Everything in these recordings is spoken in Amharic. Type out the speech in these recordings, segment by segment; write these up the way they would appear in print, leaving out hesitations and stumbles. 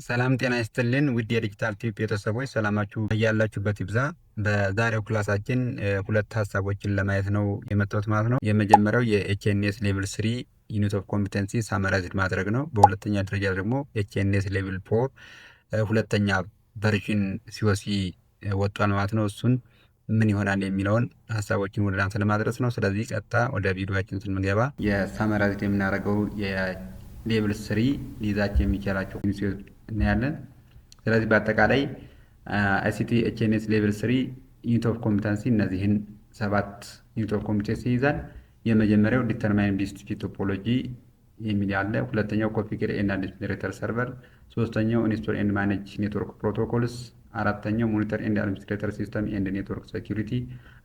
ሰላም ጤና ይስጥልን ውድ የዲጂታል ቲዩብ ቤተሰቦች ሰላማችሁ እያላችሁበት ይብዛ። በዛሬው ክላሳችን ሁለት ሀሳቦችን ለማየት ነው የመጣሁት ማለት ነው። የመጀመሪያው የኤችኤንኤስ ሌቭል 3 ዩኒት ኦፍ ኮምፒተንሲ ሳመራይዝድ ማድረግ ነው። በሁለተኛ ደረጃ ደግሞ ኤችኤንኤስ ሌቭል 4 ሁለተኛ ቨርዥን ሲኦሲ ወጥቷል ማለት ነው። እሱን ምን ይሆናል የሚለውን ሀሳቦችን ወደ እናንተ ለማድረስ ነው። ስለዚህ ቀጥታ ወደ ቪዲዮችን ስንገባ የሳመራይዝድ የምናደርገው የሌቭል 3 ሊይዛቸው የሚችላቸው እናያለን። ስለዚህ በአጠቃላይ አይሲቲ ኤችኤንኤስ ሌቭል 3 ዩኒት ኦፍ ኮምፒተንሲ እነዚህን 7 ዩኒት ኦፍ ኮምፒተንሲ ይይዛል። የመጀመሪያው ዲተርማይን ዲስቲፊ ቶፖሎጂ የሚል ያለ፣ ሁለተኛው ኮንፊገር ኤንድ አድሚኒስትሬተር ሰርቨር፣ ሶስተኛው ኢንስቶል ኤንድ ማኔጅ ኔትወርክ ፕሮቶኮልስ፣ አራተኛው ሞኒተር ኤንድ አድሚኒስትሬተር ሲስተም ኤንድ ኔትወርክ ሴኩሪቲ፣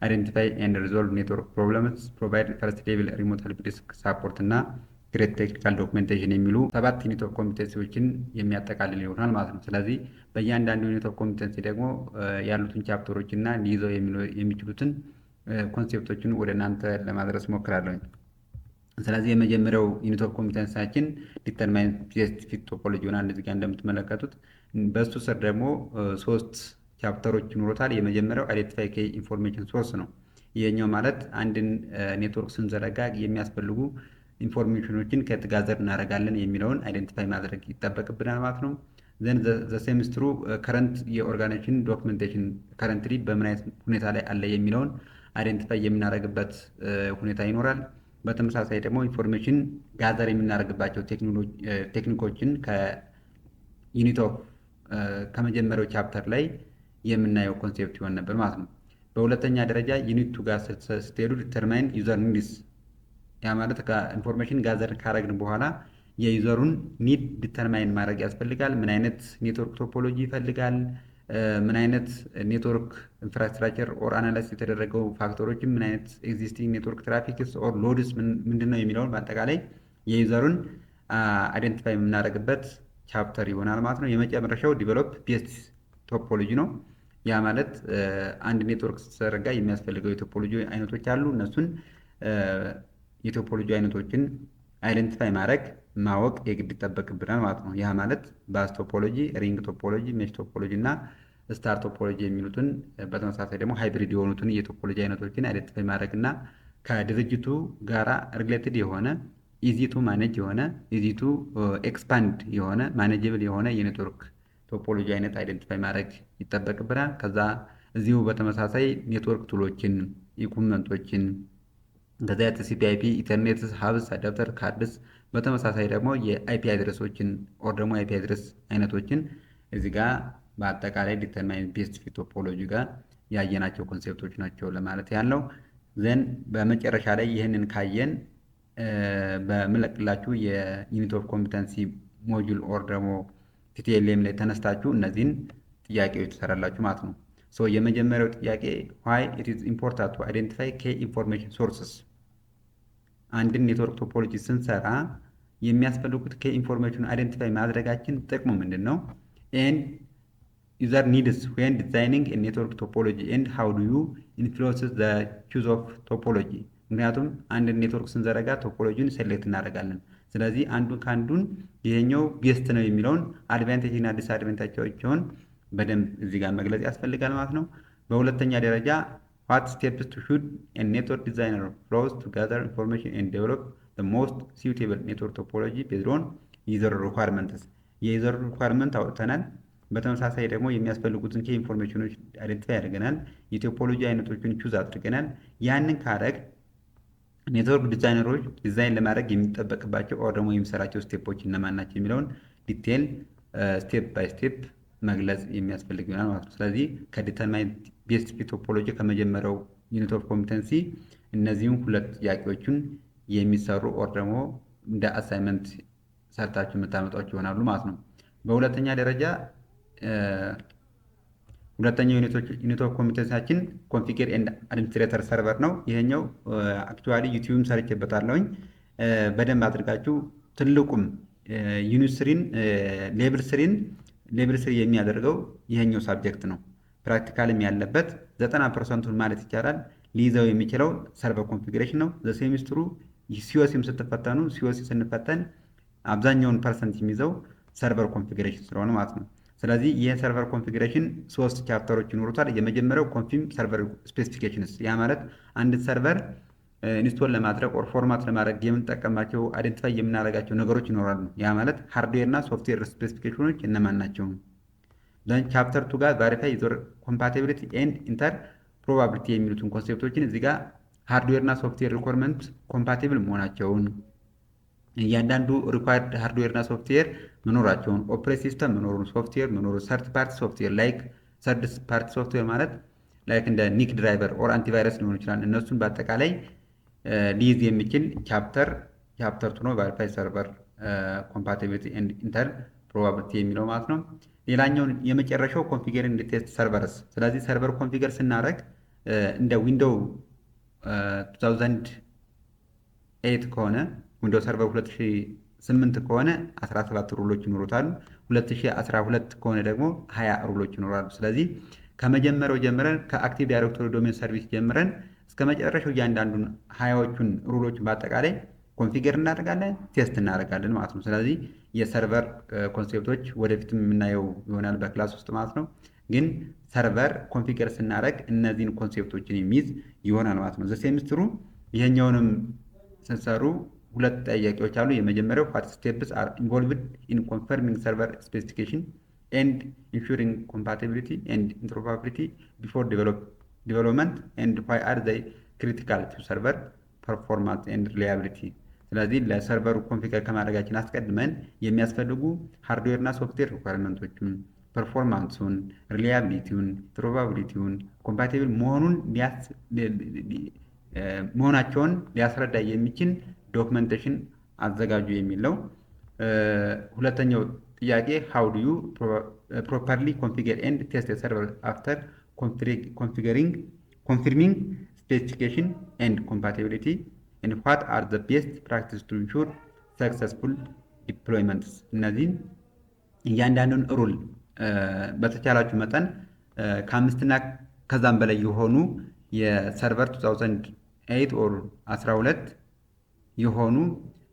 አይደንቲፋይ ኤንድ ሪዞልቭ ኔትወርክ ፕሮብለምስ፣ ፕሮቫይድ ፈርስት ሌቭል ሪሞት ሄልፕ ዴስክ ሳፖርት እና ግሬት ቴክኒካል ዶክመንቴሽን የሚሉ 7 ዩኒት ኦፍ ኮምፒተንሲዎችን የሚያጠቃልል ይሆናል ማለት ነው። ስለዚህ በእያንዳንዱ ዩኒት ኦፍ ኮምፒተንሲ ደግሞ ያሉትን ቻፕተሮች እና ሊይዘው የሚችሉትን ኮንሴፕቶችን ወደ እናንተ ለማድረስ ሞክራለሁ። ስለዚህ የመጀመሪያው ዩኒት ኦፍ ኮምፒተንሲያችን ዲተርማይን ስፔሲፊክ ቶፖሎጂ ይሆናል። እዚህ ጋር እንደምትመለከቱት በሱ ስር ደግሞ 3 ቻፕተሮች ይኖሩታል። የመጀመሪያው አይዴንቲፋይ ኬይ ኢንፎርሜሽን ሶርስ ነው። ይሄኛው ማለት አንድን ኔትወርክ ስንዘረጋ የሚያስፈልጉ ኢንፎርሜሽኖችን ከየት ጋዘር እናደርጋለን የሚለውን አይደንቲፋይ ማድረግ ይጠበቅብናል ማለት ነው። ዘን ዘ ሴምስትሩ ከረንት የኦርጋናይዜሽን ዶክመንቴሽን ከረንትሊ በምን አይነት ሁኔታ ላይ አለ የሚለውን አይደንቲፋይ የምናደርግበት ሁኔታ ይኖራል። በተመሳሳይ ደግሞ ኢንፎርሜሽን ጋዘር የምናደርግባቸው ቴክኒኮችን ከዩኒት ኦፍ ከመጀመሪያው ቻፕተር ላይ የምናየው ኮንሴፕት ይሆን ነበር ማለት ነው። በሁለተኛ ደረጃ ዩኒቱ ጋር ስትሄዱ ዲተርማይን ዩዘር ኒድስ፣ ያ ማለት ከኢንፎርሜሽን ጋዘር ካረግን በኋላ የዩዘሩን ኒድ ዲተርማይን ማድረግ ያስፈልጋል። ምን አይነት ኔትወርክ ቶፖሎጂ ይፈልጋል፣ ምን አይነት ኔትወርክ ኢንፍራስትራክቸር ኦር አናላይስ የተደረገው ፋክተሮችን፣ ምን አይነት ኤግዚስቲንግ ኔትወርክ ትራፊክስ ኦር ሎድስ ምንድነው የሚለውን በአጠቃላይ የዩዘሩን አይደንቲፋይ የምናደርግበት ቻፕተር ይሆናል ማለት ነው። የመጨረሻው ዲቨሎፕ ቤስት ቶፖሎጂ ነው። ያ ማለት አንድ ኔትወርክ ሲዘረጋ የሚያስፈልገው የቶፖሎጂ አይነቶች አሉ። እነሱን የቶፖሎጂ አይነቶችን አይደንቲፋይ ማወቅ የግድ ይጠበቅብናል ማለት ነው። ያ ማለት ባስ ቶፖሎጂ፣ ሪንግ ቶፖሎጂ፣ ሜሽ ቶፖሎጂ እና ስታር ቶፖሎጂ የሚሉትን በተመሳሳይ ደግሞ ሃይብሪድ የሆኑትን የቶፖሎጂ አይነቶችን አይደንቲፋይ ማድረግ እና ከድርጅቱ ጋራ ሪሌትድ የሆነ ኢዚ ቱ ማኔጅ የሆነ ኢዚ ቱ ኤክስፓንድ የሆነ ማኔጀብል የሆነ የኔትወርክ ቶፖሎጂ አይነት አይደንቲፋይ ማድረግ ይጠበቅብናል። ከዛ እዚሁ በተመሳሳይ ኔትወርክ ቱሎችን፣ ኢኩመንቶችን እንደዚያ ቲሲፒ አይፒ፣ ኢተርኔት፣ ሀብስ፣ አዳፕተር፣ ካርድስ በተመሳሳይ ደግሞ የአይፒ አድረሶችን ኦር ደግሞ አይፒ አድረስ አይነቶችን እዚህ ጋር በአጠቃላይ ዲተርማይን ቤስት ፊት ቶፖሎጂ ጋር ያየናቸው ኮንሴፕቶች ናቸው ለማለት ያለው። ዘን በመጨረሻ ላይ ይህንን ካየን በምለቅላችሁ የዩኒት ኦፍ ኮምፒተንሲ ሞጁል ኦር ደግሞ ቲቲኤልኤም ላይ ተነስታችሁ እነዚህን ጥያቄዎች ትሰራላችሁ ማለት ነው። ሶ የመጀመሪያው ጥያቄ ዋይ ኢት ኢዝ ኢምፖርታንት ቱ አይደንቲፋይ ኬይ ኢንፎርሜሽን ሶርስስ። አንድን ኔትወርክ ቶፖሎጂ ስንሰራ የሚያስፈልጉት ኬይ ኢንፎርሜሽን አይደንቲፋይ ማድረጋችን ጥቅሙ ምንድን ነው? ኤንድ ዩዘር ኒድስ ዌን ዲዛይኒንግ ኔትወርክ ቶፖሎጂ ኤንድ ሃው ዱ ዩ ኢንፍሉዌንስ ዘ ቹዝ ኦፍ ቶፖሎጂ። ምክንያቱም አንድን ኔትወርክ ስንዘረጋ ቶፖሎጂን ሴሌክት እናደርጋለን። ስለዚህ አንዱን ከአንዱን ይሄኛው ቤስት ነው የሚለውን አድቫንቴጅ እና ዲስአድቫንቴጃቸውን በደንብ እዚህ ጋር መግለጽ ያስፈልጋል ማለት ነው። በሁለተኛ ደረጃ what steps to should a network designer follows to gather information and develop the most suitable network topology based on user requirements። የዩዘር ሪኳርመንት አውጥተናል። በተመሳሳይ ደግሞ የሚያስፈልጉትን ኬይ ኢንፎርሜሽኖች አይደንቲፋይ አድርገናል። የቶፖሎጂ አይነቶችን ቹዝ አድርገናል። ያንን ካረግ ኔትወርክ ዲዛይነሮች ዲዛይን ለማድረግ የሚጠበቅባቸው ኦር ደግሞ የሚሰራቸው ስቴፖች እነማን ናቸው የሚለውን ዲቴል ስቴፕ ባይ ስቴፕ መግለጽ የሚያስፈልግ ይሆናል ማለት ነው። ስለዚህ ከዲተርማይን ቤስት ፊት ቶፖሎጂ ከመጀመሪያው ዩኒት ኦፍ ኮምፒተንሲ እነዚህም ሁለት ጥያቄዎችን የሚሰሩ ኦር ደግሞ እንደ አሳይመንት ሰርታችሁ የምታመጧቸው ይሆናሉ ማለት ነው። በሁለተኛ ደረጃ ሁለተኛው ዩኒት ኦፍ ኮምፒተንሲያችን ኮንፊገር ኤንድ አድሚኒስትሬተር ሰርቨር ነው። ይሄኛው አክቹዋሊ ዩቲዩብም ሰርቼበታለሁኝ። በደንብ አድርጋችሁ ትልቁም ዩኒት ስሪን ሌብል ስሪ የሚያደርገው ይሄኛው ሳብጀክት ነው። ፕራክቲካልም ያለበት 90% ማለት ይቻላል ሊይዘው የሚችለው ሰርቨር ኮንፊግሬሽን ነው። ዘሴሚስትሩ ሲኦሲም ስትፈተኑ ሲኦሲ ስንፈተን አብዛኛውን ፐርሰንት የሚይዘው ሰርቨር ኮንፊግሬሽን ስለሆነ ማለት ነው። ስለዚህ ይህ ሰርቨር ኮንፊግሬሽን 3 ቻፕተሮች ይኖሩታል። የመጀመሪያው ኮንፊርም ሰርቨር ስፔሲፊኬሽንስ፣ ያ ማለት አንድ ሰርቨር ኢንስቶል ለማድረግ ኦር ፎርማት ለማድረግ የምንጠቀማቸው አይደንቲፋይ የምናደርጋቸው ነገሮች ይኖራሉ። ያ ማለት ሃርድዌር እና ሶፍትዌር ስፔሲፊኬሽኖች እነማን ናቸው? ዘን ቻፕተር 2 ጋር ቫሪፋይ ዩዘር ኮምፓቲቢሊቲ ኤንድ ኢንተር ፕሮባቢሊቲ የሚሉትን ኮንሴፕቶችን እዚህ ጋር ሃርድዌር እና ሶፍትዌር ሪኳርመንት ኮምፓቲብል መሆናቸውን፣ እያንዳንዱ ሪኳርድ ሃርድዌር እና ሶፍትዌር መኖራቸውን፣ ኦፕሬት ሲስተም መኖሩን፣ ሶፍትዌር መኖሩ፣ ሰርድ ፓርቲ ሶፍትዌር ላይክ ሰርድ ፓርቲ ሶፍትዌር ማለት ላይክ እንደ ኒክ ድራይቨር ኦር አንቲቫይረስ ሊሆን ይችላል። እነሱን በአጠቃላይ ሊይዝ የሚችል ቻፕተር 2 ነው። ቫሪፋይ ሰርቨር ኮምፓቲቢሊቲ ኤንድ ኢንተር ፕሮባቢሊቲ የሚለው ማለት ነው። ሌላኛውን የመጨረሻው ኮንፊገር ኤንድ ቴስት ሰርቨርስ። ስለዚህ ሰርቨር ኮንፊገር ስናደርግ እንደ ዊንዶው 2008 ከሆነ ዊንዶው ሰርቨር 2008 ከሆነ 17 ሩሎች ይኖሩታል። 2012 ከሆነ ደግሞ 20 ሩሎች ይኖራሉ። ስለዚህ ከመጀመሪያው ጀምረን ከአክቲቭ ዳይሬክቶሪ ዶሜን ሰርቪስ ጀምረን እስከ መጨረሻው እያንዳንዱን 20ዎቹን ሩሎችን በአጠቃላይ ኮንፊገር እናደርጋለን፣ ቴስት እናደርጋለን ማለት ነው። ስለዚህ የሰርቨር ኮንሴፕቶች ወደፊትም የምናየው ይሆናል በክላስ ውስጥ ማለት ነው። ግን ሰርቨር ኮንፊገር ስናደርግ እነዚህን ኮንሴፕቶችን የሚይዝ ይሆናል ማለት ነው። ዘሴምስትሩ ይሄኛውንም ስንሰሩ 2 ጥያቄዎች አሉ። የመጀመሪያው ዋት ስቴፕስ አር ኢንቮልቭድ ኢን ኮንፈርሚንግ ሰርቨር ስፔሲፊኬሽን ኤንድ ኢንሹሪንግ ኮምፓቲቢሊቲ ኤንድ ኢንተሮፐራቢሊቲ ቢፎር ዲቨሎፕመንት ኤንድ ዋይ አር ዘይ ክሪቲካል ቱ ሰርቨር ፐርፎርማንስ ኤንድ ሪላያቢሊቲ። ስለዚህ ለሰርቨሩ ኮንፊገር ከማድረጋችን አስቀድመን የሚያስፈልጉ ሃርድዌር እና ሶፍትዌር ሪኳርመንቶቹን፣ ፐርፎርማንሱን፣ ሪላያቢሊቲውን፣ ኢንተሮፐራቢሊቲውን፣ ኮምፓቲብል መሆናቸውን ሊያስረዳ የሚችል ዶክመንቴሽን አዘጋጁ የሚል ነው። ሁለተኛው ጥያቄ ሃው ዱ ዩ ፕሮፐርሊ ኮንፊገር ኤንድ ቴስት ሰርቨር አፍተር ኮንፊርሚንግ ስፔሲፊኬሽን ኤንድ ኮምፓቲቢሊቲ ኤንድ ዋት አር ዘ ቤስት ፕራክቲስ ቱ ኢንሹር ሰክሰስፉል ዲፕሎይመንትስ። እነዚህን እያንዳንዱን ሩል በተቻላችሁ መጠን ከ5 ከዛም በላይ የሆኑ የሰርቨር 2008 ኦር 12 የሆኑ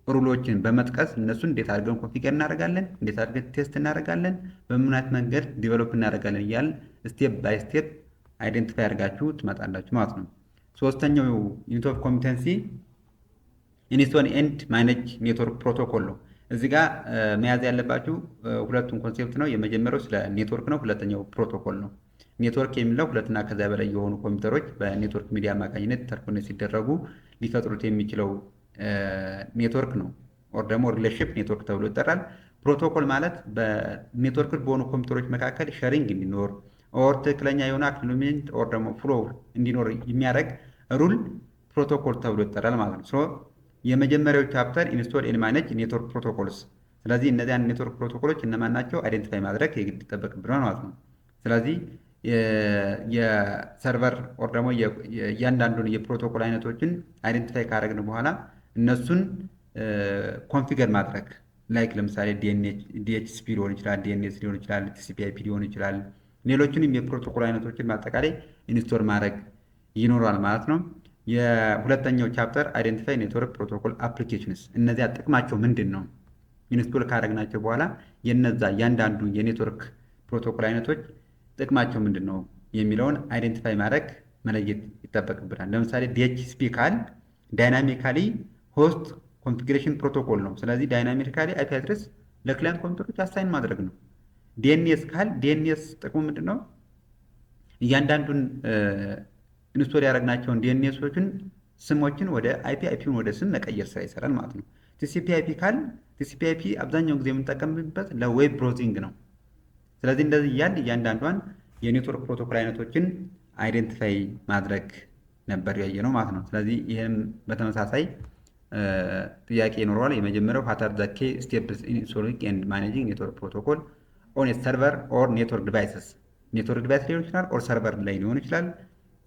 ሩሎችን በመጥቀስ እነሱን እንዴት አድርገን ኮንፊገር እናደርጋለን፣ እንዴት አድርገን ቴስት እናደርጋለን፣ በምን አይነት መንገድ ዲቨሎፕ እናደርጋለን እያልን ስቴፕ ባይ ስቴፕ አይደንቲፋይ አድርጋችሁ ትመጣላችሁ ማለት ነው። ሶስተኛው ዩኒት ኦፍ ኮምፒተንሲ ኢንስቶል ኤንድ ማኔጅ ኔትወርክ ፕሮቶኮል ነው። እዚህ ጋር መያዝ ያለባችሁ ሁለቱን ኮንሴፕት ነው። የመጀመሪያው ስለ ኔትወርክ ነው፣ ሁለተኛው ፕሮቶኮል ነው። ኔትወርክ የሚለው 2 እና ከዚያ በላይ የሆኑ ኮምፒውተሮች በኔትወርክ ሚዲያ አማካኝነት ኢንተርኮኔክት ሲደረጉ ሊፈጥሩት የሚችለው ኔትወርክ ነው። ኦር ደግሞ ሪሌሽንሺፕ ኔትወርክ ተብሎ ይጠራል። ፕሮቶኮል ማለት በኔትወርክ በሆኑ ኮምፒውተሮች መካከል ሼሪንግ እንዲኖር ኦር ትክክለኛ የሆነ አክኖሌጅመንት ኦር ደግሞ ፍሎ እንዲኖር የሚያደርግ ሩል ፕሮቶኮል ተብሎ ይጠራል ማለት ነው። ሶ የመጀመሪያው ቻፕተር ኢንስቶል ኤንድ ማኔጅ ኔትወርክ ፕሮቶኮልስ። ስለዚህ እነዚያን ኔትወርክ ፕሮቶኮሎች እነማን ናቸው አይደንቲፋይ ማድረግ የግድ ይጠበቅብናል ማለት ነው። ስለዚህ የሰርቨር ኦር ደግሞ እያንዳንዱን የፕሮቶኮል አይነቶችን አይደንቲፋይ ካደረግን በኋላ እነሱን ኮንፊገር ማድረግ ላይክ ለምሳሌ ዲኤችሲፒ ሊሆን ይችላል፣ ዲኤንኤስ ሊሆን ይችላል፣ ቲሲፒአይፒ ሊሆን ይችላል። ሌሎችንም የፕሮቶኮል አይነቶችን በአጠቃላይ ኢንስቶል ማድረግ ይኖራል ማለት ነው። የሁለተኛው ቻፕተር አይደንቲፋይ ኔትወርክ ፕሮቶኮል አፕሊኬሽንስ። እነዚያ ጥቅማቸው ምንድን ነው? ኢንስቶል ካደረግናቸው በኋላ የነዛ እያንዳንዱ የኔትወርክ ፕሮቶኮል አይነቶች ጥቅማቸው ምንድን ነው የሚለውን አይደንቲፋይ ማድረግ መለየት ይጠበቅብናል። ለምሳሌ ዲኤችሲፒ ካል ዳይናሚካሊ ሆስት ኮንፊግሬሽን ፕሮቶኮል ነው። ስለዚህ ዳይናሚካሊ አይፒ አድሬስ ለክላይንት ኮምፒውተሮች አሳይን ማድረግ ነው። ዲኤንኤስ ካል ዲኤንኤስ ጥቅሙ ምንድን ነው? እያንዳንዱን ኢንስቶል ያደረግናቸውን ዲኤንኤሶችን ስሞችን ወደ አይፒ፣ አይፒውን ወደ ስም መቀየር ስራ ይሰራል ማለት ነው። ቲሲፒአይፒ ካል ቲሲፒአይፒ አብዛኛውን ጊዜ የምንጠቀምበት ለዌብ ብሮዚንግ ነው። ስለዚህ እንደዚህ እያንዳንዷን የኔትወርክ ፕሮቶኮል አይነቶችን አይደንቲፋይ ማድረግ ነበር ያየ ነው ማለት ነው። ስለዚህ ይህም በተመሳሳይ ጥያቄ ይኖረዋል። የመጀመሪያው what are the key steps in installing and managing network protocol on a server or network devices። ኔትወርክ ዲቫይስ ሊሆን ይችላል ኦር ሰርቨር ላይ ሊሆን ይችላል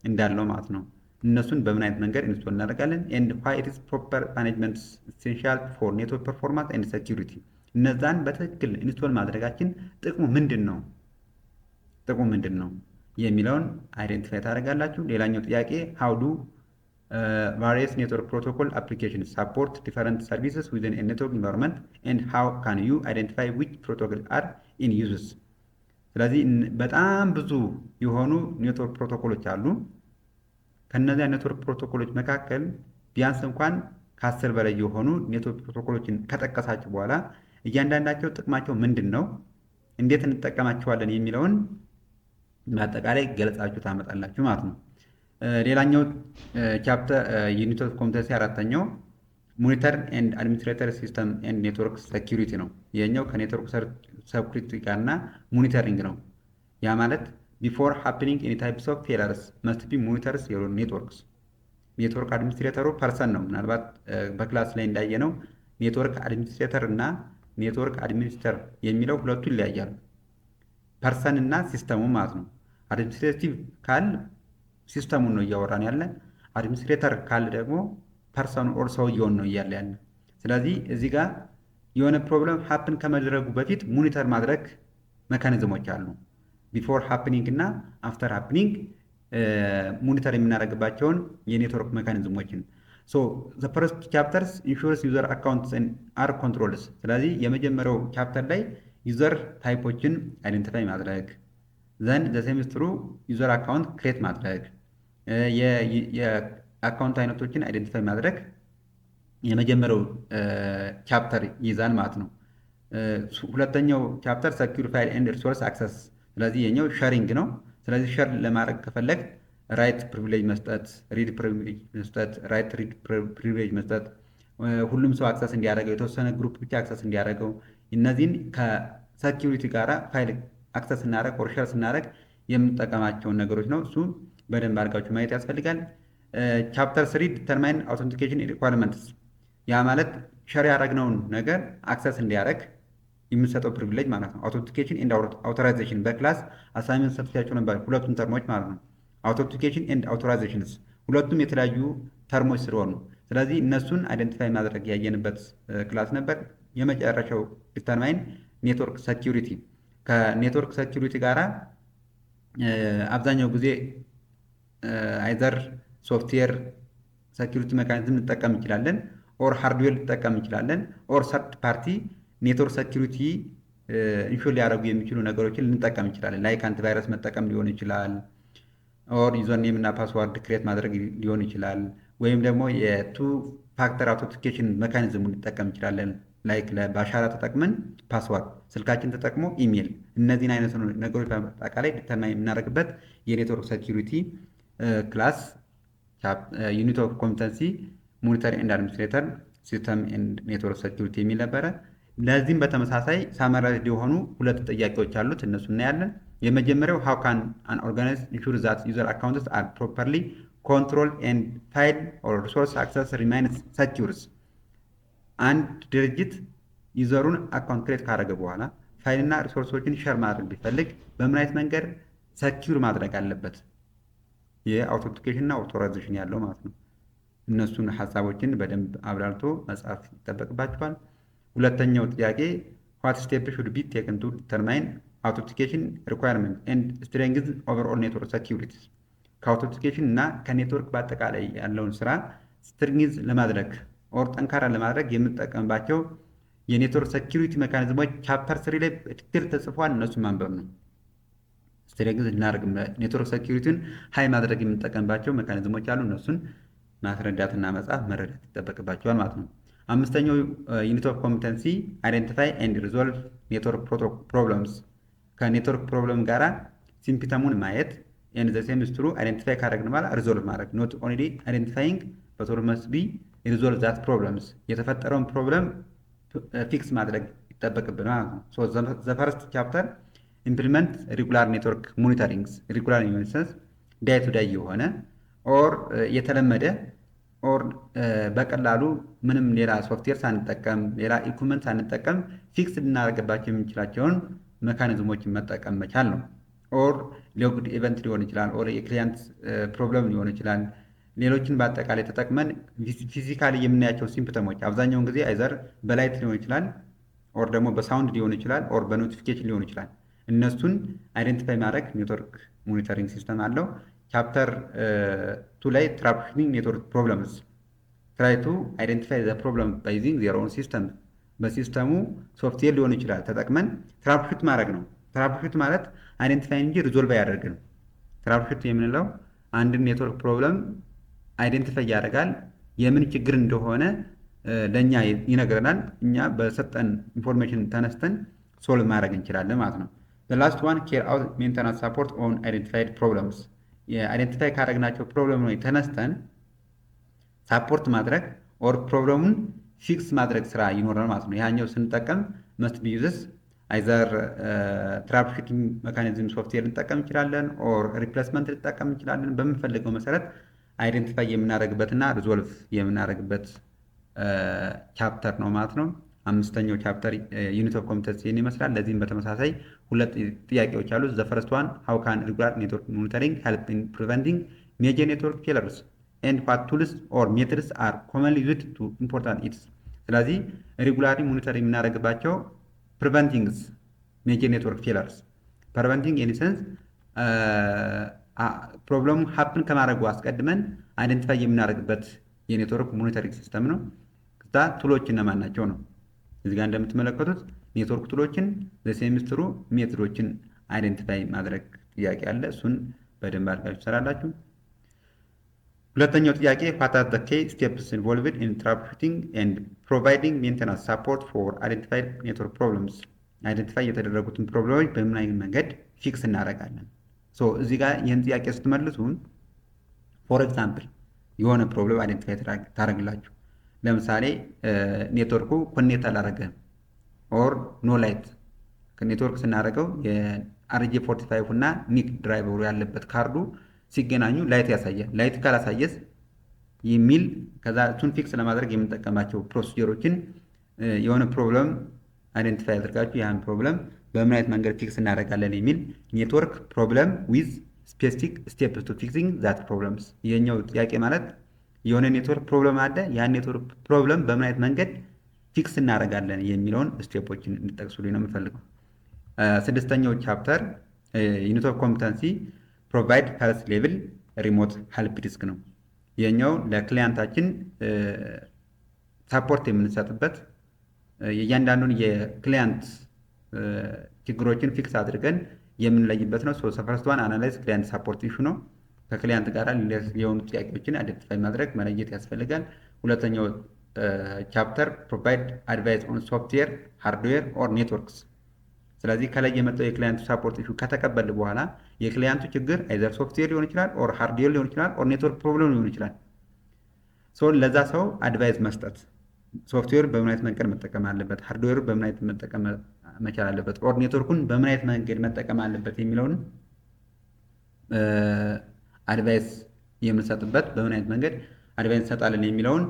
እንዳለው ማለት ነው። እነሱን በምን አይነት መንገድ ኢንስቶል እናደርጋለን and why it is proper management essential for network performance and security። እነዛን በትክክል ኢንስቶል ማድረጋችን ጥቅሙ ምንድን ነው የሚለውን አይደንቲፋይ ታደርጋላችሁ። ሌላኛው ጥያቄ how do various network protocol applications support different services within a network environment and how can you identify which protocols are in use? ስለዚህ በጣም ብዙ የሆኑ ኔትወርክ ፕሮቶኮሎች አሉ። ከነዚያ ኔትወርክ ፕሮቶኮሎች መካከል ቢያንስ እንኳን ከ10 በላይ የሆኑ ኔትወርክ ፕሮቶኮሎችን ከጠቀሳችሁ በኋላ እያንዳንዳቸው ጥቅማቸው ምንድን ነው፣ እንዴት እንጠቀማቸዋለን የሚለውን በአጠቃላይ ገልጻችሁ ታመጣላችሁ ማለት ነው። ሌላኛው ቻፕተር ዩኒት ኦፍ ኮምፒተንሲ አራተኛው ሞኒተር ኤንድ አድሚኒስትሬተር ሲስተም ኤንድ ኔትወርክ ሴኪሪቲ ነው። ይሄኛው ከኔትወርክ ሴኩሪቲ ጋርና ሞኒተሪንግ ነው። ያ ማለት ቢፎር ሃፕኒንግ ኤኒ ታይፕስ ኦፍ ፌለርስ መስት ቢ ሞኒተርስ ዮር ኔትወርክስ። ኔትወርክ አድሚኒስትሬተሩ ፐርሰን ነው። ምናልባት በክላስ ላይ እንዳየነው ኔትወርክ አድሚኒስትሬተር እና ኔትወርክ አድሚኒስትር የሚለው ሁለቱ ይለያያሉ። ፐርሰን እና ሲስተሙ ማለት ነው። አድሚኒስትሬቲቭ ካል ሲስተሙን ነው እያወራን ያለ። አድሚኒስትሬተር ካል ደግሞ ፐርሰኑ ኦር ሰውየውን ነው እያለ ያለ። ስለዚህ እዚህ ጋር የሆነ ፕሮብለም ሀፕን ከመድረጉ በፊት ሞኒተር ማድረግ ሜካኒዝሞች አሉ። ቢፎር ሃፕኒንግ እና አፍተር ሃፕኒንግ ሞኒተር የምናደርግባቸውን የኔትወርክ ሜካኒዝሞችን። ሶ ዘ ፈርስት ቻፕተርስ ኢንሹርስ ዩዘር አካውንትስ አር ኮንትሮልስ። ስለዚህ የመጀመሪያው ቻፕተር ላይ ዩዘር ታይፖችን አይደንቲፋይ ማድረግ፣ ዘን ዘ ሴሚስትሩ ዩዘር አካውንት ክሬት ማድረግ፣ የአካውንት አይነቶችን አይደንቲፋይ ማድረግ የመጀመሪያው ቻፕተር ይይዛል ማለት ነው። ሁለተኛው ቻፕተር ሰኪዩር ፋይል ኤንድ ሪሶርስ አክሰስ። ስለዚህ የኛው ሸሪንግ ነው። ስለዚህ ሸር ለማድረግ ከፈለግ ራይት ፕሪቪሌጅ መስጠት፣ ሪድ ፕሪቪሌጅ መስጠት፣ ራይት ሪድ ፕሪቪሌጅ መስጠት፣ ሁሉም ሰው አክሰስ እንዲያደርገው፣ የተወሰነ ግሩፕ ብቻ አክሰስ እንዲያደርገው፣ እነዚህን ከሰኪዩሪቲ ጋራ ፋይል አክሰስ ስናደርግ ኦር ሸር ስናደርግ የምንጠቀማቸውን ነገሮች ነው። እሱ በደንብ አድርጋችሁ ማየት ያስፈልጋል። ቻፕተር 3 ዲተርማይን አውተንቲኬሽን ሪኳርመንትስ። ያ ማለት ሸር ያደረግነውን ነገር አክሰስ እንዲያደርግ የምንሰጠው ፕሪቪሌጅ ማለት ነው። አውተንቲኬሽን ኤንድ አውቶራይዜሽን በክላስ አሳይመንት ሰጥቻቸው ነበር፣ ሁለቱም ተርሞች ማለት ነው። አውተንቲኬሽን ኤንድ አውቶራይዜሽንስ ሁለቱም የተለያዩ ተርሞች ስለሆኑ ስለዚህ እነሱን አይደንቲፋይ ማድረግ ያየንበት ክላስ ነበር። የመጨረሻው ዲተርማይን ኔትወርክ ሴኪዩሪቲ። ከኔትወርክ ሴኪዩሪቲ ጋራ አብዛኛው ጊዜ አይዘር ሶፍትዌር ሴኪዩሪቲ ሜካኒዝም እንጠቀም እንችላለን፣ ኦር ሃርድዌር ልጠቀም እንችላለን፣ ኦር ሰርድ ፓርቲ ኔትወርክ ሴኪዩሪቲ ኢንሹር ሊያደርጉ የሚችሉ ነገሮችን ልንጠቀም እንችላለን። ላይክ አንቲቫይረስ መጠቀም ሊሆን ይችላል፣ ኦር ዩዘር ኔም እና ፓስዋርድ ክሬት ማድረግ ሊሆን ይችላል፣ ወይም ደግሞ የቱ ፋክተር አውቶንቲኬሽን ሜካኒዝም ልንጠቀም እንችላለን። ላይክ በአሻራ ተጠቅመን ፓስዋርድ፣ ስልካችን ተጠቅሞ ኢሜል፣ እነዚህን አይነት ነገሮች በአጠቃላይ ዲተርማይን የምናደርግበት የኔትወርክ ሴኪዩሪቲ ክላስ ዩኒት ኦፍ ኮምፒተንሲ ሞኒተር ኤንድ አድሚኒስትሬተር ሲስተም ኤንድ ኔትወርክ ሴኪዩሪቲ የሚል ነበረ። ለዚህም በተመሳሳይ ሳመራይዝድ የሆኑ ሁለት ጥያቄዎች አሉት፣ እነሱ እናያለን። የመጀመሪያው ሃው ካን አን ኦርጋናይዜሽን ኢንሹር ዛት ዩዘር አካውንትስ አር ፕሮፐርሊ ኮንትሮል ኤንድ ፋይል ኦር ሪሶርስ አክሰስ ሪማይንስ ሴኪዩርስ። አንድ ድርጅት ዩዘሩን አካውንት ክሬት ካደረገ በኋላ ፋይልና ሪሶርሶችን ሸር ማድረግ ቢፈልግ በምን አይነት መንገድ ሴኪዩር ማድረግ አለበት? የአውቶንቲኬሽን እና አውቶራይዜሽን ያለው ማለት ነው። እነሱን ሀሳቦችን በደንብ አብራርቶ መጻፍ ይጠበቅባቸዋል። ሁለተኛው ጥያቄ ዋት ስቴፕ ሹድ ቢ ቴክን ቱ ዲተርማይን አውቶንቲኬሽን ሪኳየርመንት ኤንድ ስትሬንግዝ ኦቨርኦል ኔትወርክ ሴኪዩሪቲ። ከአውቶንቲኬሽን እና ከኔትወርክ በአጠቃላይ ያለውን ስራ ስትሬንግዝ ለማድረግ ኦር ጠንካራ ለማድረግ የምንጠቀምባቸው የኔትወርክ ሴኪዩሪቲ ሜካኒዝሞች ቻፕተር 3 ላይ በትክክል ተጽፏል። እነሱን ማንበብ ነው። ስትሬንግዝ እናደርግ ኔትወርክ ሴኪዩሪቲን ሀይ ማድረግ የምንጠቀምባቸው ሜካኒዝሞች አሉ። እነሱን ማስረዳትና መጻፍ መረዳት ይጠበቅባቸዋል ማለት ነው። አምስተኛው ዩኒት ኦፍ ኮምፒተንሲ አይደንቲፋይ ኤንድ ሪዞልቭ ኔትወርክ ፕሮብለምስ። ከኔትወርክ ፕሮብለም ጋራ ሲምፕተሙን ማየት ኤንድ ዘ ሴሚስትሩ አይደንቲፋይ ካደረግን በኋላ ሪዞልቭ ማድረግ ኖት ኦንሊ አይደንቲፋይንግ በት ኦል መስት ቢ ሪዞልቭ ዛት ፕሮብለምስ። የተፈጠረውን ፕሮብለም ፊክስ ማድረግ ይጠበቅብን ማለት ነው። ሶ ዘ ፈርስት ቻፕተር ኢምፕሊመንት ሪጉላር ኔትወርክ ሞኒተሪንግስ። ሪጉላር ዩኒሰንስ ዳይ ቱ ዳይ የሆነ ኦር የተለመደ ኦር በቀላሉ ምንም ሌላ ሶፍትዌር ሳንጠቀም ሌላ ኢኩመንት ሳንጠቀም ፊክስ ልናደርግባቸው የምንችላቸውን ሜካኒዝሞችን መጠቀም መቻል ነው። ኦር ሎግድ ኢቨንት ሊሆን ይችላል፣ ኦር የክሊያንት ፕሮብለም ሊሆን ይችላል። ሌሎችን በአጠቃላይ ተጠቅመን ፊዚካሊ የምናያቸው ሲምፕተሞች አብዛኛውን ጊዜ አይዘር በላይት ሊሆን ይችላል፣ ኦር ደግሞ በሳውንድ ሊሆን ይችላል፣ ኦር በኖቲፊኬሽን ሊሆን ይችላል። እነሱን አይደንቲፋይ ማድረግ ኔትወርክ ሞኒተሪንግ ሲስተም አለው። ቻፕተር 2 ላይ ትራብሹቲንግ ኔትወርክ ፕሮብለምስ ትራይ ቱ አይደንቲፋይ ዘ ፕሮብለም ባይ ዩዚንግ ዜር ኦውን ሲስተም። በሲስተሙ ሶፍትዌር ሊሆን ይችላል ተጠቅመን ትራብሹት ማድረግ ነው። ትራብሹት ማለት አይደንቲፋይ እንጂ ሪዞልቭ አያደርግም። ትራብሹት የምንለው አንድን ኔትወርክ ፕሮብለም አይደንቲፋይ ያደርጋል። የምን ችግር እንደሆነ ለእኛ ይነግረናል። እኛ በሰጠን ኢንፎርሜሽን ተነስተን ሶልቭ ማድረግ እንችላለን ማለት ነው። ላስት ዋን ኬር አውት ሜንተናንስ ሳፖርት ኦን አይደንቲፋይድ ፕሮብለምስ። አይደንቲፋይ ካደረግናቸው ፕሮብለም ላይ ተነስተን ሳፖርት ማድረግ ኦር ፕሮብለሙን ፊክስ ማድረግ ስራ ይኖራል ማለት ነው። ያኛው ስንጠቀም መስት ቢዩዝስ አይዘር ትራብሹቲንግ ሜካኒዝም ሶፍትዌር ልንጠቀም እንችላለን፣ ኦር ሪፕሌስመንት ልንጠቀም እንችላለን። በምንፈልገው መሰረት አይደንቲፋይ የምናደርግበትና ሪዞልቭ የምናደርግበት ቻፕተር ነው ማለት ነው። አምስተኛው ቻፕተር ዩኒት ኦፍ ኮምፒተንሲ ይመስላል። ለዚህም በተመሳሳይ ሁለት ጥያቄዎች አሉ። ዘ ፈርስት ዋን ሃው ካን ሬጉላር ኔትወርክ ሞኒተሪንግ ሄልፕ ኢን ፕሪቨንቲንግ ሜጀር ኔትወርክ ፌለርስ ኤንድ ዋት ቱልስ ኦር ሜትድስ አር ኮመንሊ ዩዝድ ቱ ኢምፖርታንት ኢትስ። ስለዚህ ሬጉላሪ ሞኒተር የምናደርግባቸው ፕሪቨንቲንግስ ሜጀር ኔትወርክ ፌለርስ ፕሪቨንቲንግ ኢን ሴንስ ፕሮብለሙ ሀፕን ከማድረጉ አስቀድመን አይደንቲፋይ የምናደርግበት የኔትወርክ ሞኒተሪንግ ሲስተም ነው። ከዛ ቱሎች እነማን ናቸው ነው። እዚህ ጋር እንደምትመለከቱት ኔትወርክ ቱሎችን ለሴሚስትሩ ሜትዶችን አይደንቲፋይ ማድረግ ጥያቄ አለ። እሱን በደንብ አድርጋችሁ ትሰራላችሁ። ሁለተኛው ጥያቄ what are the key steps involved in troubleshooting and providing maintenance support for identified network problems? አይደንቲፋይ የተደረጉትን ፕሮብለሞች በምን አይነት መንገድ ፊክስ እናደርጋለን? እዚህ ጋር ይህን ጥያቄ ስትመልሱ ፎር ኤግዛምፕል የሆነ ፕሮብለም አይደንቲፋይ ታደርግላችሁ። ለምሳሌ ኔትወርኩ ኮኔክት አላደረገም ኦር ኖ ላይት። ኔትወርክ ስናደርገው የአርጄ 45 እና ኒክ ድራይቨሩ ያለበት ካርዱ ሲገናኙ ላይት ያሳያል። ላይት ካላሳየስ የሚል ከዛ እሱን ፊክስ ለማድረግ የምንጠቀማቸው ፕሮሲጀሮችን የሆነ ፕሮብለም አይደንቲፋይ አድርጋችሁ ያን ፕሮብለም በምን አይነት መንገድ ፊክስ እናደርጋለን የሚል ኔትወርክ ፕሮብለም ዊዝ ስፔሲፊክ ስቴፕስ ቱ ፊክሲንግ ዛት ፕሮብለምስ። ይሄኛው ጥያቄ ማለት የሆነ ኔትወርክ ፕሮብለም አለ። ያን ኔትወርክ ፕሮብለም በምን አይነት መንገድ ፊክስ እናደርጋለን የሚለውን ስቴፖችን እንድጠቅሱልኝ ነው የምፈልገው። ስድስተኛው ቻፕተር ዩኒት ኦፍ ኮምፒተንሲ ፕሮቫይድ ፈርስት ሌቭል ሪሞት ሄልፕ ዲስክ ነው። ይህኛው ለክሊያንታችን ሳፖርት የምንሰጥበት የእያንዳንዱን የክሊያንት ችግሮችን ፊክስ አድርገን የምንለይበት ነው። ፈርስት ዋን አናላይዝ ክሊያንት ሳፖርት ኢሹ ነው። ከክሊያንት ጋር የሆኑ ጥያቄዎችን አይደንቲፋይ ማድረግ መለየት ያስፈልጋል። ሁለተኛው ቻፕተር ፕሮቫይድ አድቫይስ ኦን ሶፍትዌር ሃርድዌር ኦር ኔትወርክስ። ስለዚህ ከላይ የመጣው የክሊያንቱ ሳፖርት ኢሹ ከተቀበል በኋላ የክሊያንቱ ችግር አይዘር ሶፍትዌር ሊሆን ይችላል ኦር ሃርድዌር ሊሆን ይችላል ኦር ኔትወርክ ፕሮብለም ሊሆን ይችላል። ለዛ ሰው አድቫይስ መስጠት፣ ሶፍትዌር በምን አይነት መንገድ መጠቀም አለበት፣ ሃርድዌር በምን አይነት መጠቀም መቻል አለበት፣ ኦር ኔትወርኩን በምን አይነት መንገድ መጠቀም አለበት የሚለውን አድቫይስ የምንሰጥበት በምን አይነት መንገድ አድቫይስ እንሰጣለን የሚለውን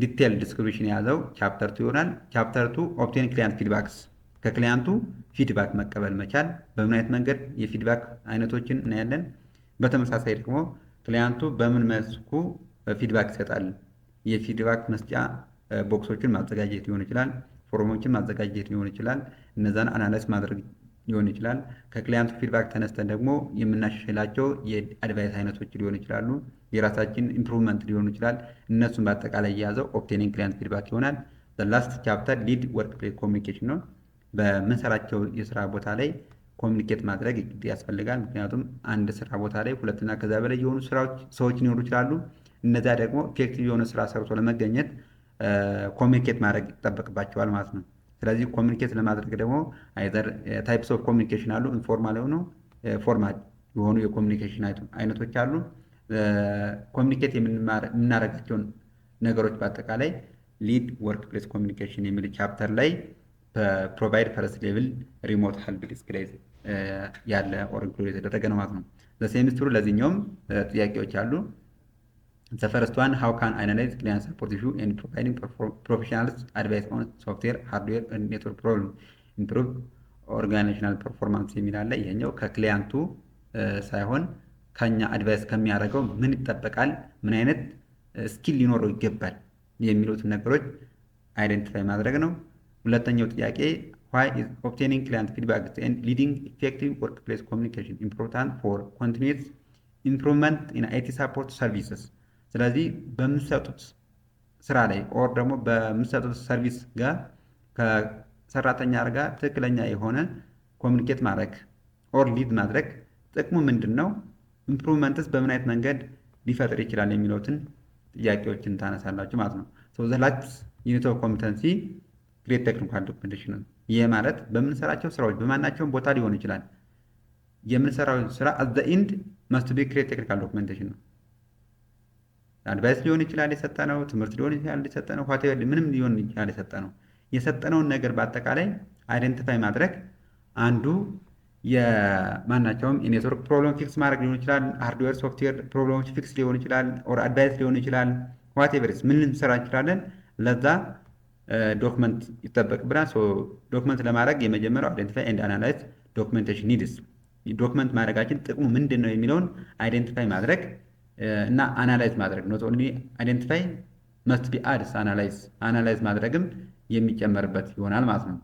ዲቴል ዲስክሪፕሽን የያዘው ቻፕተር 2 ይሆናል። ቻፕተር 2 ኦብቴን ክሊያንት ፊድባክስ፣ ከክሊያንቱ ፊድባክ መቀበል መቻል፣ በምን አይነት መንገድ የፊድባክ አይነቶችን እናያለን። በተመሳሳይ ደግሞ ክሊያንቱ በምን መስኩ ፊድባክ ይሰጣል፣ የፊድባክ መስጫ ቦክሶችን ማዘጋጀት ሊሆን ይችላል፣ ፎርሞችን ማዘጋጀት ሊሆን ይችላል፣ እነዛን አናላይዝ ማድረግ ሊሆን ይችላል። ከክሊያንቱ ፊድባክ ተነስተን ደግሞ የምናሻሽላቸው የአድቫይስ አይነቶች ሊሆን ይችላሉ፣ የራሳችን ኢምፕሩቭመንት ሊሆን ይችላል። እነሱን በአጠቃላይ የያዘው ኦብቴኒንግ ክሊያንት ፊድባክ ይሆናል። ላስት ቻፕተር ሊድ ወርክ ፕሌስ ኮሚኒኬሽን ነው። በምንሰራቸው የስራ ቦታ ላይ ኮሚኒኬት ማድረግ ያስፈልጋል። ምክንያቱም አንድ ስራ ቦታ ላይ ሁለትና ከዛ በላይ የሆኑ ሰዎች ሊኖሩ ይችላሉ። እነዚያ ደግሞ ኢፌክቲቭ የሆነ ስራ ሰርቶ ለመገኘት ኮሚኒኬት ማድረግ ይጠበቅባቸዋል ማለት ነው። ስለዚህ ኮሚኒኬት ለማድረግ ደግሞ አይዘር ታይፕስ ኦፍ ኮሚኒኬሽን አሉ። ኢንፎርማል የሆኑ ፎርማል የሆኑ የኮሚኒኬሽን አይነቶች አሉ። ኮሚኒኬት የምናደርጋቸውን ነገሮች በአጠቃላይ ሊድ ወርክ ፕሌስ ኮሚኒኬሽን የሚል ቻፕተር ላይ ፕሮቫይድ ፈርስት ሌቭል ሪሞት ሄልፕ ዲስክ ላይ ያለ ኦር ኢንክሉድ የተደረገ ነው ማለት ነው። ለሴሚስትሩ ለዚህኛውም ጥያቄዎች አሉ። The first one, how can analyze client support issue and providing professionals advice on software, hardware and network problem, improve organizational performance የሚል አለ። ይሄኛው ከክሊያንቱ ሳይሆን ከኛ አድቫይስ ከሚያደርገው ምን ይጠበቃል፣ ምን አይነት ስኪል ሊኖረው ይገባል የሚሉትን ነገሮች አይደንቲፋይ ማድረግ ነው። ሁለተኛው ጥያቄ why is obtaining client feedback and leading effective workplace communication important for continuous ኢምፕሩቭመንት ኢን አይቲ ሳፖርት ሰርቪስስ። ስለዚህ በምትሰጡት ስራ ላይ ኦር ደግሞ በምትሰጡት ሰርቪስ ጋር ከሰራተኛ ጋር ትክክለኛ የሆነ ኮሚኒኬት ማድረግ ኦር ሊድ ማድረግ ጥቅሙ ምንድን ነው? ኢምፕሩቭመንትስ በምን አይነት መንገድ ሊፈጥር ይችላል የሚሉትን ጥያቄዎችን ታነሳላችሁ ማለት ነው። ዘ ላስት ዩኒት ኦፍ ኮምፒተንሲ ክሬት ቴክኒካል ዶክመንቴሽን ነው። ይህ ማለት በምንሰራቸው ስራዎች በማናቸውም ቦታ ሊሆን ይችላል የምንሰራው ስራ አት ዘ ኢንድ መስት ቢ ክሬት ቴክኒካል ዶክመንቴሽን ነው። አድቫይስ ሊሆን ይችላል የሰጠነው፣ ትምህርት ሊሆን ይችላል የሰጠነው፣ ኋቴቨር ምንም ሊሆን ይችላል የሰጠነው። የሰጠነውን ነገር በአጠቃላይ አይደንቲፋይ ማድረግ አንዱ የማናቸውም የኔትወርክ ፕሮብለም ፊክስ ማድረግ ሊሆን ይችላል፣ ሃርድዌር ሶፍትዌር ፕሮብለሞች ፊክስ ሊሆን ይችላል፣ ኦር አድቫይስ ሊሆን ይችላል፣ ዋቴቨርስ ምን ልንሰራ እንችላለን። ለዛ ዶክመንት ይጠበቅብናል። ዶክመንት ለማድረግ የመጀመሪያው አይደንቲፋይ ኤንድ አናላይዝ ዶክመንቴሽን ኒድስ። ዶክመንት ማድረጋችን ጥቅሙ ምንድን ነው የሚለውን አይደንቲፋይ ማድረግ እና አናላይዝ ማድረግ ኖት ኦንሊ አይደንቲፋይ መስት ቢ አድስ አናላይዝ ማድረግም የሚጨመርበት ይሆናል ማለት ነው።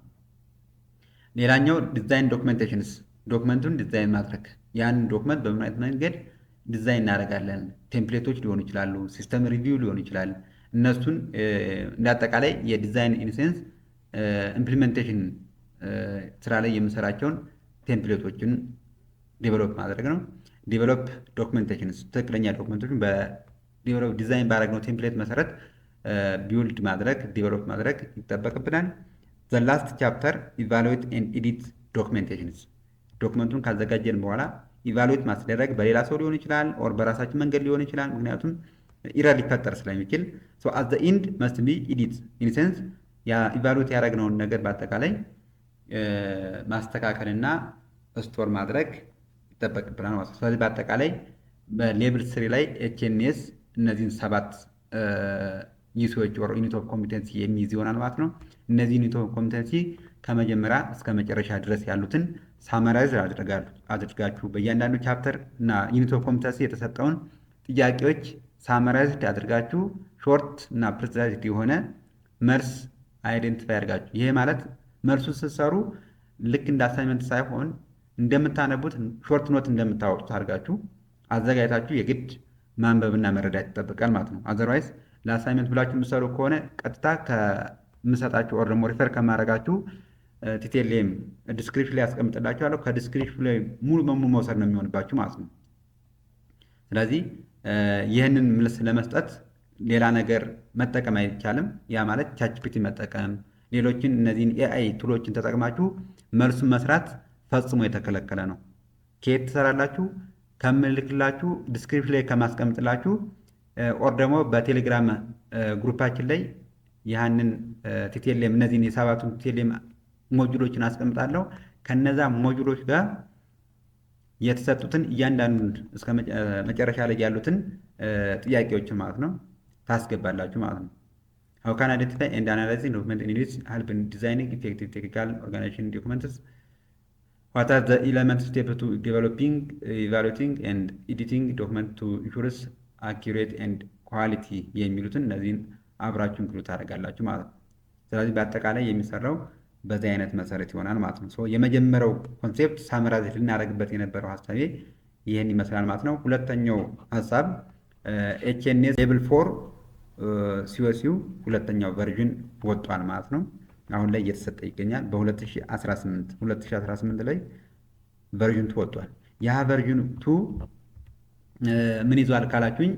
ሌላኛው ዲዛይን ዶክመንቴሽንስ፣ ዶክመንቱን ዲዛይን ማድረግ ያንን ዶክመንት በምን አይነት መንገድ ዲዛይን እናደርጋለን። ቴምፕሌቶች ሊሆኑ ይችላሉ፣ ሲስተም ሪቪው ሊሆን ይችላል። እነሱን እንዳጠቃላይ የዲዛይን ኢንሴንስ ኢምፕሊሜንቴሽን ስራ ላይ የምሰራቸውን ቴምፕሌቶችን ዴቨሎፕ ማድረግ ነው። ዴቨሎፕ ዶክመንቴሽንስ፣ ትክክለኛ ዶክመንቶችን በዴቨሎፕ ዲዛይን ባደረግነው ቴምፕሌት መሰረት ቢውልድ ማድረግ ዴቨሎፕ ማድረግ ይጠበቅብናል። ዘ ላስት ቻፕተር ኢቫሉዌት ኤንድ ኤዲት ዶክመንቴሽንስ፣ ዶክመንቱን ካዘጋጀን በኋላ ኢቫሉዌት ማስደረግ በሌላ ሰው ሊሆን ይችላል ኦር በራሳችን መንገድ ሊሆን ይችላል። ምክንያቱም ኢረር ሊፈጠር ስለሚችል አት ዘ ኢንድ መስት ቢ ኢዲት ኢንሴንስ ኢቫሉዌት ያደረግነውን ነገር በአጠቃላይ ማስተካከልና ስቶር ማድረግ ይጠበቅብናል ማለት ነው። ስለዚህ በአጠቃላይ በሌብል 3 ላይ ኤችኤንኤስ እነዚህን 7 ዩሲዎች ኦር ዩኒት ኦፍ ኮምፒተንሲ የሚይዝ ይሆናል ማለት ነው። እነዚህ ዩኒት ኦፍ ኮምፒተንሲ ከመጀመሪያ እስከ መጨረሻ ድረስ ያሉትን ሳመራይዝ አድርጋችሁ በእያንዳንዱ ቻፕተር እና ዩኒት ኦፍ ኮምፒተንሲ የተሰጠውን ጥያቄዎች ሳመራይዝድ አድርጋችሁ ሾርት እና ፕሪሳይዝድ የሆነ መልስ አይደንቲፋይ አድርጋችሁ፣ ይሄ ማለት መልሱ ስትሰሩ ልክ እንደ አሳይመንት ሳይሆን እንደምታነቡት ሾርት ኖት እንደምታወጡት አድርጋችሁ አዘጋጅታችሁ የግድ ማንበብና መረዳት ይጠበቃል ማለት ነው። አዘርዋይስ ለአሳይመንት ብላችሁ የምትሰሩ ከሆነ ቀጥታ ከምሰጣችሁ ኦር ደግሞ ሪፈር ከማድረጋችሁ ቲቴልም ዲስክሪፕሽን ላይ ያስቀምጥላችኋለሁ። ከዲስክሪፕሽን ላይ ሙሉ በሙሉ መውሰድ ነው የሚሆንባችሁ ማለት ነው። ስለዚህ ይህንን መልስ ለመስጠት ሌላ ነገር መጠቀም አይቻልም። ያ ማለት ቻትጂፒቲ መጠቀም፣ ሌሎችን እነዚህን ኤአይ ቱሎችን ተጠቅማችሁ መልሱን መስራት ፈጽሞ የተከለከለ ነው። ከየት ትሰራላችሁ? ከምልክላችሁ ዲስክሪፕሽን ላይ ከማስቀምጥላችሁ ኦር ደግሞ በቴሌግራም ግሩፓችን ላይ ያንን ቲቴልም እነዚህን የሰባቱን ቲቴልም ሞጁሎችን አስቀምጣለሁ። ከነዛ ሞጁሎች ጋር የተሰጡትን እያንዳንዱን እስከ መጨረሻ ላይ ያሉትን ጥያቄዎችን ማለት ነው ታስገባላችሁ ማለት ነው። How can identify and analyzing document needs help in designing effective technical organization documents? What are the elements steps to developing, evaluating and editing document to ensure accurate and quality የሚሉትን እነዚህን አብራችሁ ኢንክሉድ ታደርጋላችሁ ማለት ነው። ስለዚህ በአጠቃላይ የሚሰራው በዚህ አይነት መሰረት ይሆናል ማለት ነው። የመጀመሪያው ኮንሴፕት ሳመራይዝ ልናደርግበት የነበረው ሀሳቤ ይህን ይመስላል ማለት ነው። ሁለተኛው ሀሳብ ኤችኤንኤስ ሌብል 4 ሲኦሲው ሁለተኛው ቨርዥን ወጥቷል ማለት ነው። አሁን ላይ እየተሰጠ ይገኛል። በ2018 ላይ ቨርዥን 2 ወጥቷል። ያ ቨርዥን 2 ምን ይዟል ካላችሁኝ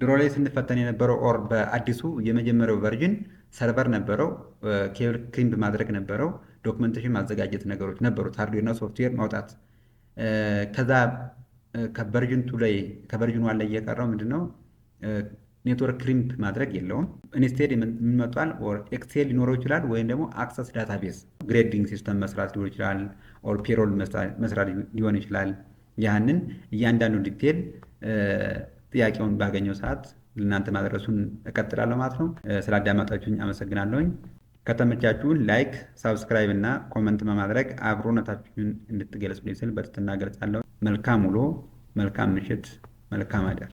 ድሮ ላይ ስንፈተን የነበረው ኦር በአዲሱ የመጀመሪያው ቨርዥን ሰርቨር ነበረው፣ ኬብል ክሪምፕ ማድረግ ነበረው፣ ዶክመንቴሽን ማዘጋጀት ነገሮች ነበሩት፣ ሃርድዌር እና ሶፍትዌር ማውጣት። ከዛ ከቨርዥን 2 ላይ ከቨርዥን 1 ላይ እየቀረው ምንድነው ኔትወርክ ክሪምፕ ማድረግ የለውም። ኢንስቴድ የሚመጣል ኦር ኤክሴል ሊኖረው ይችላል፣ ወይም ደግሞ አክሰስ ዳታቤዝ ግሬዲንግ ሲስተም መስራት ሊሆን ይችላል፣ ኦር ፔሮል መስራት ሊሆን ይችላል። ያንን እያንዳንዱ ዲቴል ጥያቄውን ባገኘው ሰዓት ለእናንተ ማድረሱን እቀጥላለሁ ማለት ነው። ስላዳመጣችሁኝ አመሰግናለሁኝ። ከተመቻችሁን ላይክ፣ ሳብስክራይብ እና ኮመንት በማድረግ አብሮነታችሁን እንድትገልጹልኝ ስል በትህትና እገልጻለሁ። መልካም ውሎ፣ መልካም ምሽት፣ መልካም አዳር።